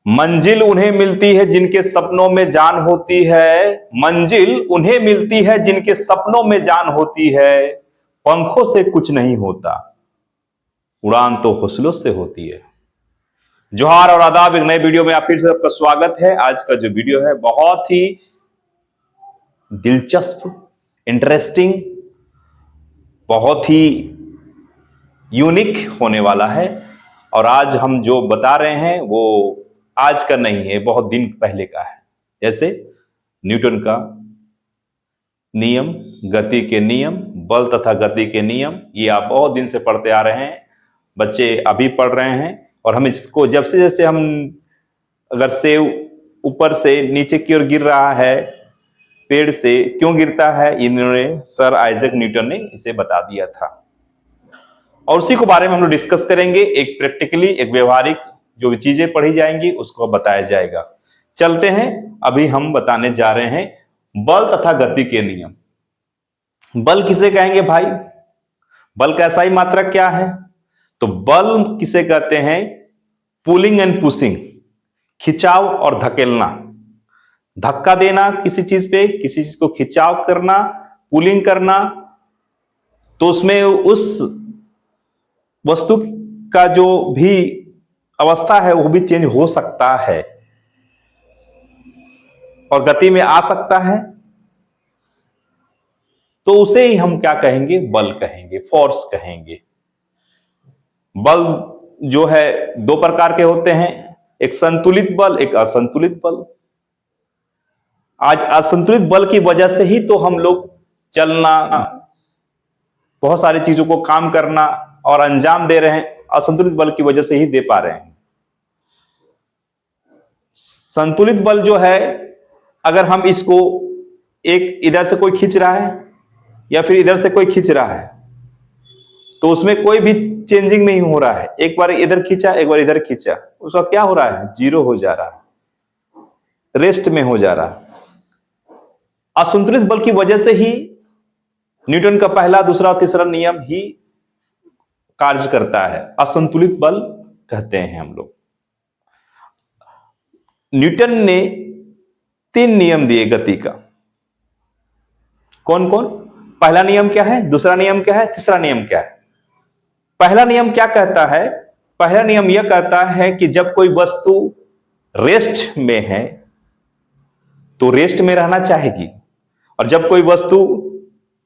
मंजिल उन्हें मिलती है जिनके सपनों में जान होती है। मंजिल उन्हें मिलती है जिनके सपनों में जान होती है। पंखों से कुछ नहीं होता, उड़ान तो हौसलों से होती है। जोहार और आदाब, एक नए वीडियो में आप फिर से आपका स्वागत है। आज का जो वीडियो है बहुत ही दिलचस्प, इंटरेस्टिंग, बहुत ही यूनिक होने वाला है। और आज हम जो बता रहे हैं वो आज का नहीं है, बहुत दिन पहले का है। जैसे न्यूटन का नियम, गति के नियम, बल तथा गति के नियम, ये आप बहुत दिन से पढ़ते आ रहे हैं, बच्चे अभी पढ़ रहे हैं। और हम इसको जब से, जैसे हम अगर सेब ऊपर से नीचे की ओर गिर रहा है, पेड़ से क्यों गिरता है, इन्होंने सर आइजैक न्यूटन ने इसे बता दिया था। और उसी को बारे में हम लोग डिस्कस करेंगे। एक प्रैक्टिकली, एक व्यवहारिक जो भी चीजें पढ़ी जाएंगी उसको बताया जाएगा। चलते हैं, अभी हम बताने जा रहे हैं बल तथा गति के नियम। बल किसे कहेंगे भाई? बल का SI मात्रक क्या है? तो बल किसे कहते हैं? पुलिंग एंड पुशिंग, खिंचाव और धकेलना। धक्का देना किसी चीज पे, किसी चीज को खिंचाव करना, पुलिंग करना, तो उसमें उस वस्तु का जो भी अवस्था है वो भी चेंज हो सकता है और गति में आ सकता है। तो उसे ही हम क्या कहेंगे? बल कहेंगे, फोर्स कहेंगे। बल जो है दो प्रकार के होते हैं, एक संतुलित बल, एक असंतुलित बल। आज असंतुलित बल की वजह से ही तो हम लोग चलना, बहुत सारी चीजों को काम करना और अंजाम दे रहे हैं, असंतुलित बल की वजह से ही दे पा रहे हैं। संतुलित बल जो है, अगर हम इसको एक इधर से कोई खींच रहा है या फिर इधर से कोई खींच रहा है, तो उसमें कोई भी चेंजिंग नहीं हो रहा है। एक बार इधर खींचा, एक बार इधर खींचा, उसका क्या हो रहा है? जीरो हो जा रहा है, रेस्ट में हो जा रहा है। असंतुलित बल की वजह से ही न्यूटन का पहला, दूसरा और तीसरा नियम ही कार्य करता है। असंतुलित बल कहते हैं हम लोग। न्यूटन ने 3 नियम दिए गति का। कौन कौन? पहला नियम क्या है, दूसरा नियम क्या है, तीसरा नियम क्या है? पहला नियम क्या कहता है? पहला नियम यह कहता है कि जब कोई वस्तु रेस्ट में है तो रेस्ट में रहना चाहेगी, और जब कोई वस्तु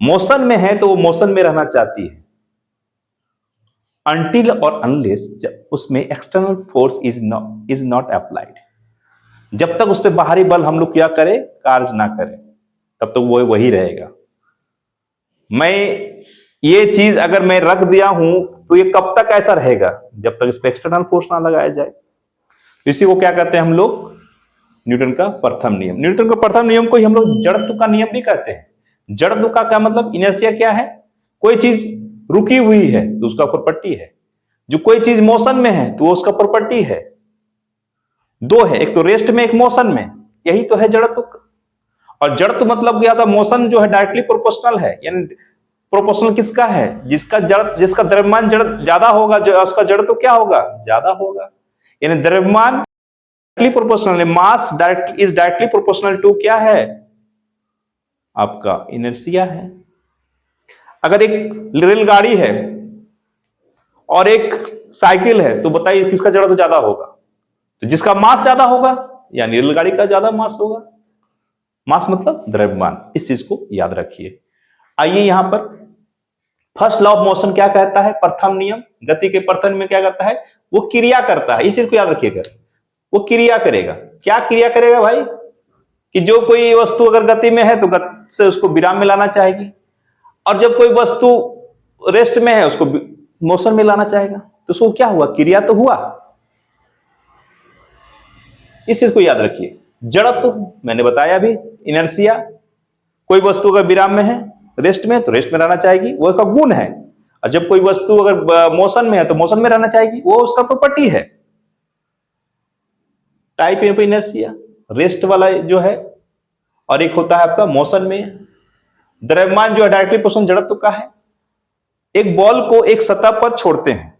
मोशन में है तो वो मोशन में रहना चाहती है, अनटिल और अनलेस उसमें external force is not applied. जब तक उस पर बाहरी बल हम लोग क्या करें, कार्य ना करें, तब तक वो वही रहेगा। मैं ये चीज अगर मैं रख दिया हूं तो ये कब तक ऐसा रहेगा? जब तक इस पर एक्सटर्नल फोर्स ना लगाया जाए। इसी को क्या कहते हैं हम लोग? न्यूटन का प्रथम नियम। न्यूटन का प्रथम नियम को ही हम लोग जड़त्व का नियम भी कहते हैं। जड़त्व का क्या मतलब? इनर्शिया क्या है? कोई चीज रुकी हुई है तो उसका प्रॉपर्टी है, जो कोई चीज मोशन में है तो उसका प्रॉपर्टी है। दो है, एक तो रेस्ट में, एक मोशन में, यही तो है जड़त्व। और जड़त्व मतलब क्या था? मोशन जो है डायरेक्टली प्रोपोर्शनल है। यानी प्रोपोर्शनल किसका है? जिसका द्रव्यमान जड़ ज्यादा होगा, जो उसका जड़त्व क्या होगा? ज्यादा होगा। यानी द्रव्यमान डायरेक्टली प्रोपोर्शनल है, mass is directly proportional to क्या है? आपका इनर्शिया है। अगर एक रेलगाड़ी है और एक साइकिल है तो बताइए किसका जड़त्व ज्यादा होगा? तो जिसका मास ज्यादा होगा, यानी रेलगाड़ी का ज्यादा मास होगा। मास मतलब द्रव्यमान। इस चीज को याद रखिए। आइए यहां पर फर्स्ट लॉ ऑफ मोशन क्या कहता है? प्रथम नियम गति के प्रथम में क्या करता है? वो क्रिया करता है। इस चीज को याद रखिएगा, वो क्रिया करेगा। क्या क्रिया करेगा भाई? कि जो कोई वस्तु अगर गति में है तो गति से उसको विराम में लाना चाहेगी, और जब कोई वस्तु रेस्ट में है उसको मोशन में लाना चाहेगा। तो उसको क्या हुआ? क्रिया तो हुआ। इस चीज को याद रखिए। जड़त्व मैंने बताया भी, इनर्शिया, कोई वस्तु अगर विराम में है, रेस्ट में, तो रेस्ट में रहना चाहेगी, वो उसका गुण है। और जब कोई वस्तु अगर मोशन में है तो मोशन में रहना चाहेगी, वो उसका प्रॉपर्टी है। टाइप ऑफ इनर्शिया रेस्ट वाला जो है, और एक होता है आपका मोशन में। द्रव्यमान जो है डायरेक्टली प्रोपोर्शनल जड़त्व का है। एक बॉल को एक सतह पर छोड़ते हैं,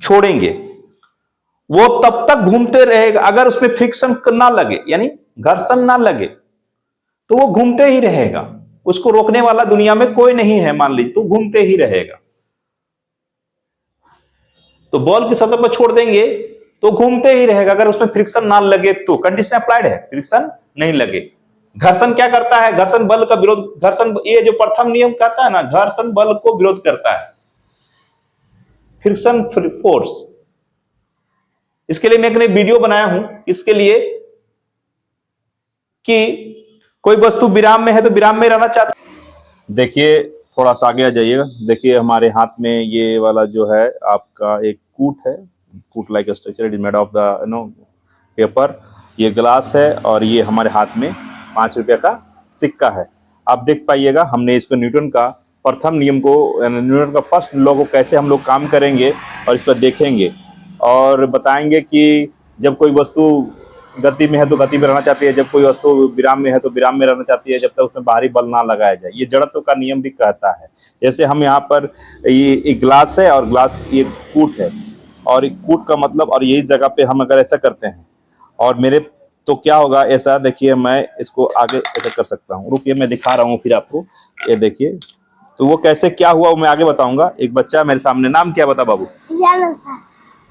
छोड़ेंगे, वो तब तक घूमते रहेगा अगर उसमें फ्रिक्शन ना लगे, यानी घर्षण ना लगे, तो वो घूमते ही रहेगा। उसको रोकने वाला दुनिया में कोई नहीं है, मान लीजिए, तो घूमते ही रहेगा। तो बॉल की सतह पर छोड़ देंगे तो घूमते ही रहेगा अगर उसमें फ्रिक्शन ना लगे तो। कंडीशन अप्लाइड है, फ्रिक्शन नहीं लगे। घर्षण क्या करता है? घर्षण बल का विरोध, घर्षण, ये जो प्रथम नियम कहता है ना, घर्षण बल को विरोध करता है, फ्रिक्शन फोर्स। इसके लिए मैं एक वीडियो बनाया हूं, इसके लिए कि कोई वस्तु विराम में है तो विराम में रहना चाहता। देखिए थोड़ा सा आगे आ जाइएगा। देखिए हमारे हाथ में ये वाला जो है आपका एक कूट है, कूट like structure, it is made of the paper. ये ग्लास है और ये हमारे हाथ में 5 रुपये का सिक्का है। आप देख पाइएगा हमने इसको न्यूटन का प्रथम नियम को, न्यूटन का फर्स्ट लॉ को कैसे हम लोग काम करेंगे और इस पर देखेंगे और बताएंगे कि जब कोई वस्तु गति में है तो गति में रहना चाहती है, जब कोई वस्तु विराम में है तो विराम में रहना चाहती है, जब तक उसमें बाहरी बल ना लगाया जाए। ये जड़त्व का नियम भी कहता है। जैसे हम यहाँ पर ये एक ग्लास है और ग्लास ये कूट है और एक कूट का मतलब, और यही जगह पे हम अगर ऐसा करते हैं और मेरे, तो क्या होगा ऐसा, देखिए मैं इसको आगे ऐसा कर सकता हूँ, रुकिए मैं दिखा रहा हूँ फिर आपको। ये देखिए तो वो कैसे क्या हुआ वो मैं आगे बताऊंगा। एक बच्चा मेरे सामने, नाम क्या बता बाबू?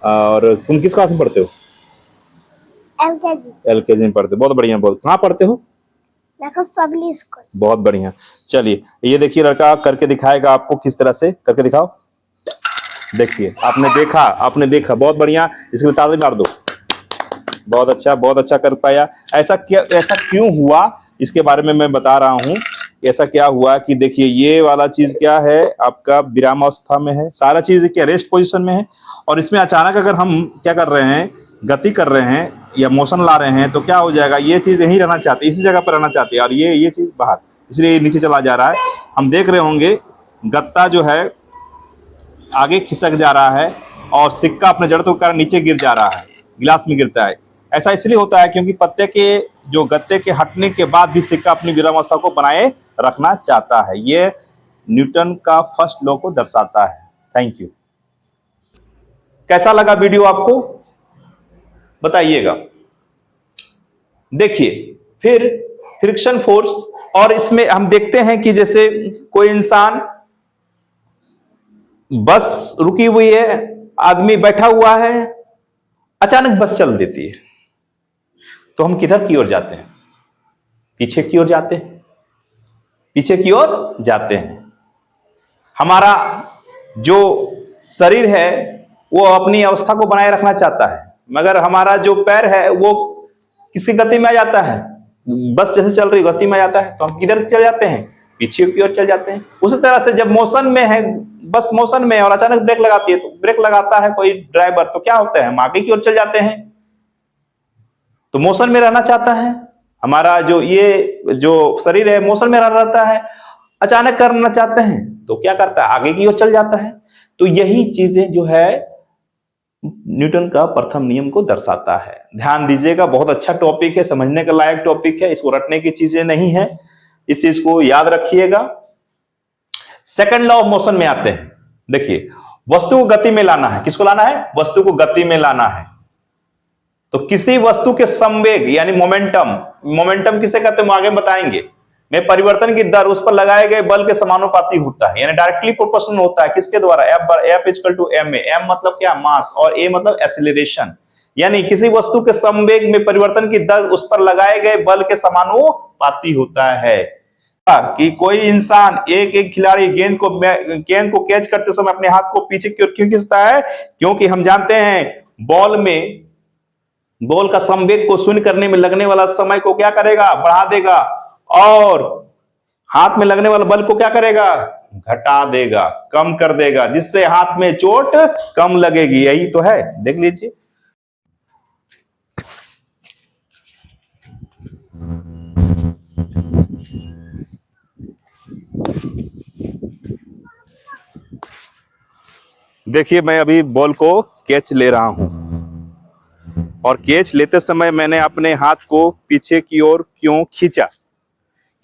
और तुम किस क्लास में पढ़ते हो? एलकेजी। एलकेजी में पढ़ते, बहुत बढ़िया। बहुत, कहाँ पढ़ते हो? Public school. बहुत बढ़िया। चलिए ये देखिए लड़का करके दिखाएगा आपको, किस तरह से करके दिखाओ। देखिए आपने देखा, बहुत बढ़िया, इसके लिए ताली मार दो। बहुत अच्छा कर पाया। ऐसा क्यों हुआ इसके बारे में मैं बता रहा हूँ। ऐसा क्या हुआ कि देखिए ये वाला चीज क्या है, आपका विरामावस्था में है, सारा चीज क्या रेस्ट पोजीशन में है, और इसमें अचानक अगर हम क्या कर रहे हैं, गति कर रहे हैं या मोशन ला रहे हैं, तो क्या हो जाएगा, ये चीज यहीं रहना चाहती है, इसी जगह पर रहना चाहती है, और ये चीज बाहर, इसलिए नीचे चला जा रहा है। हम देख रहे होंगे गत्ता जो है आगे खिसक जा रहा है और सिक्का अपने जड़त्व के कारण नीचे गिर जा रहा है, गिलास में गिरता है। ऐसा इसलिए होता है क्योंकि पत्ते के जो गत्ते के हटने के बाद भी सिक्का अपनी विरामावस्था को बनाए रखना चाहता है। ये न्यूटन का फर्स्ट लॉ को दर्शाता है। Thank you. कैसा लगा वीडियो आपको बताइएगा। देखिए फिर फ्रिक्शन फोर्स, और इसमें हम देखते हैं कि जैसे कोई इंसान, बस रुकी हुई है, आदमी बैठा हुआ है, अचानक बस चल देती है, तो हम किधर की ओर जाते हैं? पीछे की ओर जाते हैं, पीछे की ओर जाते हैं। हमारा जो शरीर है वो अपनी अवस्था को बनाए रखना चाहता है, मगर हमारा जो पैर है वो किसी गति में आ जाता है, बस जैसे चल रही गति में आ जाता है, तो हम किधर चल जाते हैं? पीछे की ओर चल जाते हैं। उसी तरह से जब मोशन में है, बस मोशन में है और अचानक ब्रेक लगाती है, तो ब्रेक लगाता है कोई ड्राइवर, तो क्या होता है, हम आगे की ओर चल जाते हैं। तो मोशन में रहना चाहता है हमारा जो शरीर है, मोशन में रहता है, अचानक करना चाहते हैं तो क्या करता है, आगे की ओर चल जाता है। तो यही चीजें जो है न्यूटन का प्रथम नियम को दर्शाता है। ध्यान दीजिएगा, बहुत अच्छा टॉपिक है, समझने का लायक टॉपिक है, इसको रटने की चीजें नहीं है, इस चीज को याद रखिएगा। सेकंड लॉ ऑफ मोशन में आते हैं। देखिए वस्तु को गति में लाना है, किसको लाना है? वस्तु को गति में लाना है। तो किसी वस्तु के संवेग यानी मोमेंटम किसे कहते हैं आगे बताएंगे, में परिवर्तन की दर उस पर लगाए गए बल के समानुपाती होता है, यानी डायरेक्टली प्रोपोर्शनल होता है। किसके द्वारा? F equal to ma। m मतलब क्या? मास, और a मतलब एक्सीलरेशन, यानी किसी वस्तु के संवेग में परिवर्तन की दर उस पर लगाए गए बल के समानुपाती होता है। कि कोई इंसान, एक खिलाड़ी गेंद को कैच करते समय अपने हाथ को पीछे की ओर क्यों खींचता है? क्योंकि हम जानते हैं बॉल का संवेग को शून्य करने में लगने वाला समय को क्या करेगा? बढ़ा देगा, और हाथ में लगने वाला बल को क्या करेगा? घटा देगा, कम कर देगा, जिससे हाथ में चोट कम लगेगी। यही तो है, देख लीजिए। देखिए मैं अभी बॉल को कैच ले रहा हूं, और कैच लेते समय मैंने अपने हाथ को पीछे की ओर क्यों खींचा?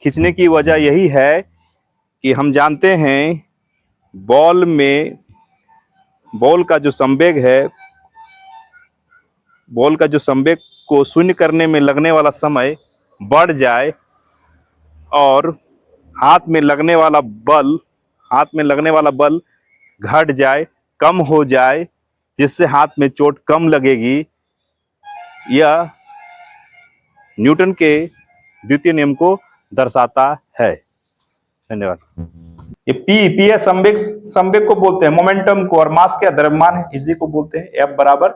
खींचने की वजह यही है कि हम जानते हैं बॉल का जो संवेग है बॉल का जो संवेग को शून्य करने में लगने वाला समय बढ़ जाए और हाथ में लगने वाला बल घट जाए, कम हो जाए, जिससे हाथ में चोट कम लगेगी, यह न्यूटन के द्वितीय नियम को दर्शाता है। धन्यवाद। ये पी है संवेग को बोलते हैं, मोमेंटम को, और मास क्या द्रव्यमान है, इसी को बोलते हैं। एफ बराबर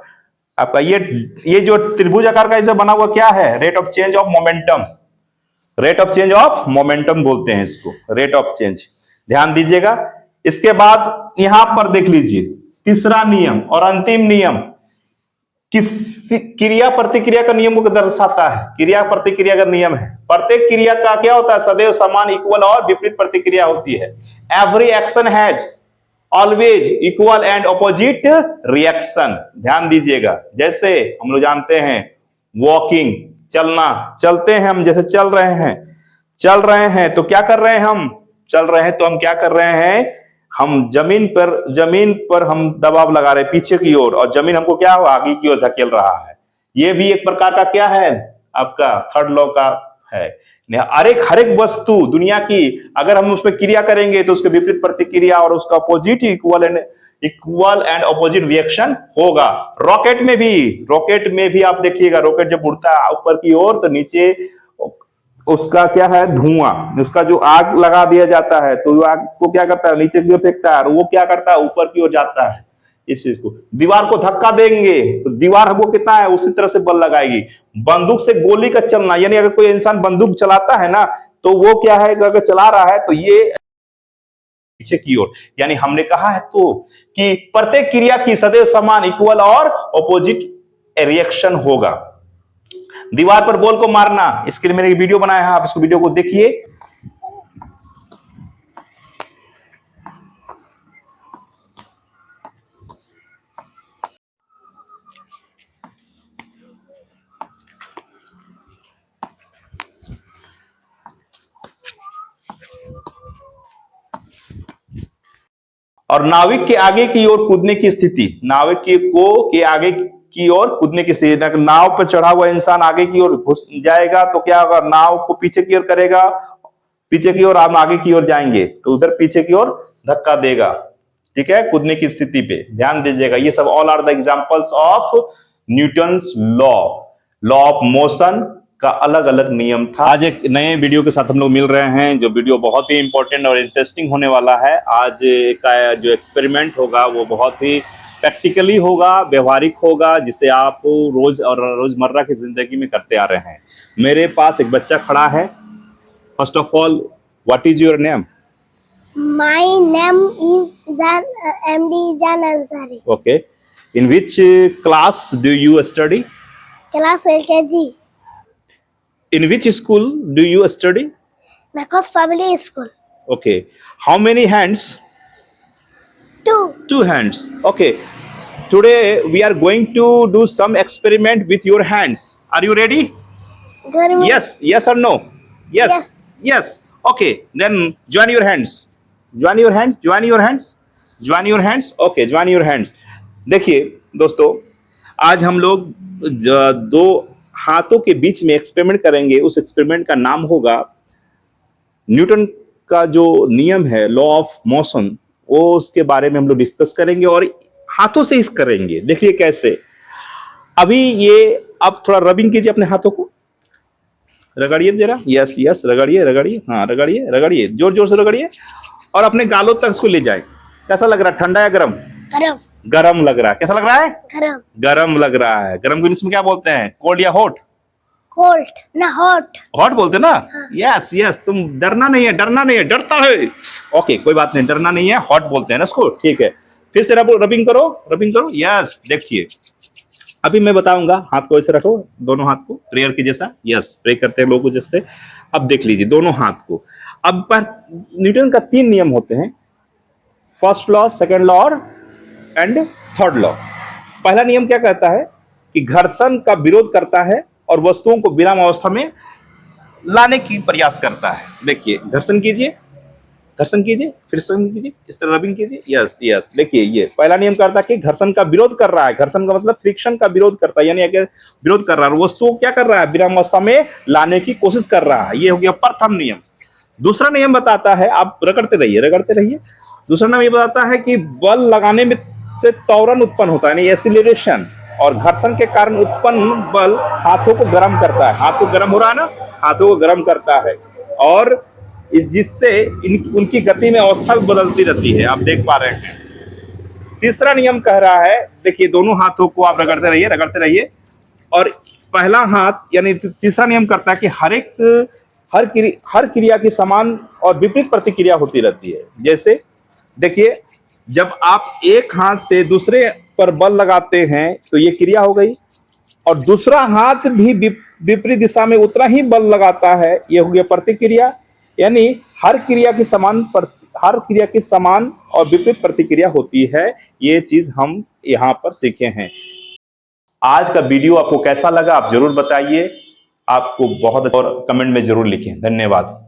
आपका ये जो त्रिभुज आकार का इसे बना हुआ क्या है, rate of change of momentum, rate of change of momentum बोलते हैं इसको, रेट ऑफ चेंज। ध्यान दीजिएगा। इसके बाद यहां पर देख लीजिए तीसरा नियम और अंतिम नियम किस क्रिया प्रतिक्रिया का नियम को दर्शाता है। क्रिया प्रतिक्रिया का नियम है, प्रत्येक क्रिया का क्या होता है, सदैव समान, इक्वल और विपरीत प्रतिक्रिया होती है। Every action has always equal and opposite reaction. ध्यान दीजिएगा। जैसे हम लोग जानते हैं वॉकिंग, चलना, चलते हैं हम, जैसे चल रहे हैं तो क्या कर रहे हैं हम, चल रहे हैं तो हम क्या कर रहे हैं, हम जमीन पर हम दबाव लगा रहे हैं पीछे की ओर, और जमीन हमको क्या हुआ, आगे की ओर धकेल रहा है। ये भी एक प्रकार का क्या है, आपका थर्ड लॉ का है। हर एक वस्तु दुनिया की अगर हम उसमें क्रिया करेंगे तो उसके विपरीत प्रतिक्रिया और उसका opposite equal and opposite reaction होगा। रॉकेट में भी आप देखिएगा, रॉकेट जब उड़ता है ऊपर की ओर तो नीचे उसका क्या है, धुआं, उसका जो आग लगा दिया जाता है तो आग को क्या करता है, नीचे की ओर फेंकता है, और वो क्या करता है, ऊपर की ओर जाता है। इस चीज को, दीवार को धक्का देंगे तो दीवार हमको कितना है, उसी तरह से बल लगाएगी। बंदूक से गोली का चलना, यानी अगर कोई इंसान बंदूक चलाता है ना तो वो क्या है, अगर चला रहा है तो ये पीछे की ओर, यानी हमने कहा है तो कि प्रत्येक क्रिया की सदैव समान, इक्वल और ऑपोजिट रिएक्शन होगा। दीवार पर बॉल को मारना, इसके लिए मैंने एक वीडियो बनाया है, आप इसको वीडियो को देखिए। और नाविक के आगे की ओर कूदने की स्थिति, नाविक के आगे की ओर कूदने की स्थिति, नाव पर चढ़ा हुआ इंसान आगे की ओर घुस जाएगा तो क्या होगा, नाव को पीछे की ओर करेगा, पीछे की ओर, हम आगे की ओर जाएंगे तो उधर पीछे की ओर धक्का देगा। ठीक है, कूदने की स्थिति पे ध्यान दीजिएगा। ये सब all are the examples of Newton's law of motion का अलग अलग नियम था। आज एक नए वीडियो के साथ हम लोग मिल रहे हैं, जो वीडियो बहुत ही इंपॉर्टेंट और इंटरेस्टिंग होने वाला है। आज का जो एक्सपेरिमेंट होगा वो बहुत ही प्रैक्टिकली होगा, व्यवहारिक होगा, जिसे आप रोजमर्रा की जिंदगी में करते आ रहे हैं। मेरे पास एक बच्चा खड़ा है। First of all, what is your name? My name is MD Jan Ansari. Okay. In which class do you study? Class LKG. In which school do you study? Macos Public School. Okay. How many hands? 2. 2 hands. Okay. Today we are going to do some experiment with your hands. Are you ready? Government. Yes or no? Yes. Okay. Then join your hands. Join your hands. Okay, join your hands. देखिए दोस्तों, आज हम लोग दो हाथों के बीच में experiment करेंगे। उस एक्सपेरिमेंट का नाम होगा न्यूटन का जो नियम है, लॉ ऑफ मोशन, वो उसके बारे में हम लोग डिस्कस करेंगे और हाथों से इस करेंगे। देखिए कैसे। अभी ये आप थोड़ा रबिंग कीजिए अपने हाथों को, रगड़िए जरा। यस, रगड़िए, हाँ रगड़िए, जोर से रगड़िए और अपने गालों तक उसको ले जाए। कैसा लग रहा है, ठंडा या गरम? गरम लग रहा है। कैसा लग रहा है? गरम लग रहा है। गरम को इंग्लिश में क्या बोलते हैं, कोल्ड या हॉट? कोल्ड ना हॉट बोलते ना। यस, तुम डरना नहीं है, डरता है। ओके, कोई बात नहीं, डरना नहीं है, हॉट बोलते हैं ना इसको। ठीक है, फिर से रबिंग करो। यस, देखिए अभी मैं बताऊंगा, हाथ को ऐसे रखो, दोनों हाथ को प्रेयर के जैसा। यस, प्रे करते हैं लोगों जैसे। अब देख लीजिए दोनों हाथ को। अब पर न्यूटन का 3 नियम होते हैं, फर्स्ट लॉ, सेकंड लॉ और एंड थर्ड लॉ। पहला नियम क्या कहता है कि घर्षण का विरोध करता है और वस्तुओं को विराम अवस्था में लाने की प्रयास करता है। देखिए, घर्षण कीजिए, घर्षण कीजिए, फिर घर्षण कीजिए, इस तरह रबिंग कीजिए। यस यस, देखिए ये पहला नियम करता है कि घर्षण का विरोध कर रहा है। घर्षण का मतलब फ्रिक्शन का विरोध करता है, यानी अगर विरोध कर रहा है, वस्तु को क्या कर रहा है, विरामावस्था में लाने की कोशिश कर रहा है। ये हो गया प्रथम नियम। दूसरा नियम बताता है, आप रगड़ते रहिए। दूसरा नियम ये बताता है कि बल लगाने में से त्वरण उत्पन्न होता है, यानी एसिलरेशन, और घर्षण के कारण उत्पन्न बल हाथों को गर्म करता है। हाथ को गर्म हो रहा है ना, हाथों को गर्म करता है, और जिससे उनकी गति में अवस्था बदलती रहती है, आप देख पा रहे हैं। तीसरा नियम कह रहा है, देखिए दोनों हाथों को आप रगड़ते रहिए, और पहला हाथ यानी तीसरा नियम करता है कि हर क्रिया की समान और विपरीत प्रतिक्रिया होती रहती है। जैसे देखिए, जब आप एक हाथ से दूसरे पर बल लगाते हैं तो ये क्रिया हो गई, और दूसरा हाथ भी विपरीत दिशा में उतना ही बल लगाता है, ये हो गया प्रतिक्रिया। यानी हर क्रिया की समान और विपरीत प्रतिक्रिया होती है। ये चीज हम यहाँ पर सीखे हैं। आज का वीडियो आपको कैसा लगा आप जरूर बताइए। आपको बहुत, और कमेंट में जरूर लिखें। धन्यवाद।